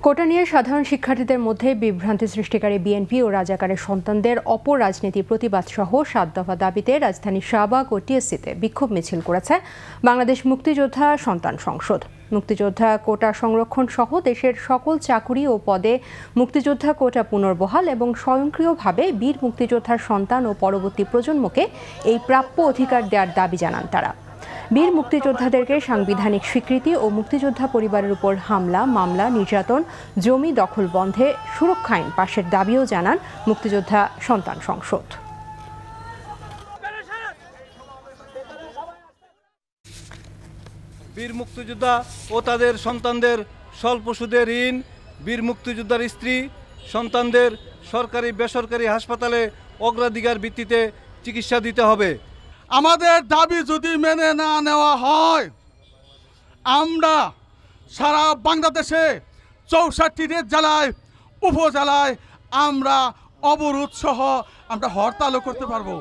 কোটা নিয়ে সাধারণ শিক্ষার্থীদের মধ্যে বিভ্রান্তি সৃষ্টিকারী বিএনপি ও রাজাকারের সন্তানদের অপরাজনীতি প্রতিবাদ সহ ৭ দফা দাবিতে রাজধানীর শাহবাগ ও টিএসসিতে বিক্ষোভ মিছিল করেছে বাংলাদেশ মুক্তিযোদ্ধা সন্তান সংসদ। মুক্তিযোদ্ধা কোটা সংরক্ষণ সহ দেশের সকল চাকুরি ও পদে মুক্তিযোদ্ধা কোটা পুনর্বহাল এবং স্বয়ংক্রিয়ভাবে বীর মুক্তিযোদ্ধার সন্তান ও পরবর্তী প্রজন্মকে এই প্রাপ্য অধিকার দেওয়ার দাবি জানান তারা। বীর মুক্তিযোদ্ধাদেরকে সাংবিধানিক স্বীকৃতি ও মুক্তিযোদ্ধা পরিবারের উপর হামলা, মামলা, নির্যাতন, জমি দখল বন্ধে সুরক্ষা আইন পাশের দাবিও জানান মুক্তিযোদ্ধা সন্তান সংসদ। বীর মুক্তিযোদ্ধা ও তাদের সন্তানদের স্বল্প সুদে ঋণ, বীর মুক্তিযোদ্ধার স্ত্রী সন্তানদের সরকারি বেসরকারি হাসপাতালে অগ্রাধিকার ভিত্তিতে চিকিৎসা দিতে হবে। আমাদের দাবি যদি মেনে না নেওয়া হয়, আমরা সারা বাংলাদেশে 64 জেলায় উপজেলায় আমরা অবরোধ সহ আমরা হরতালও করতে পারবো।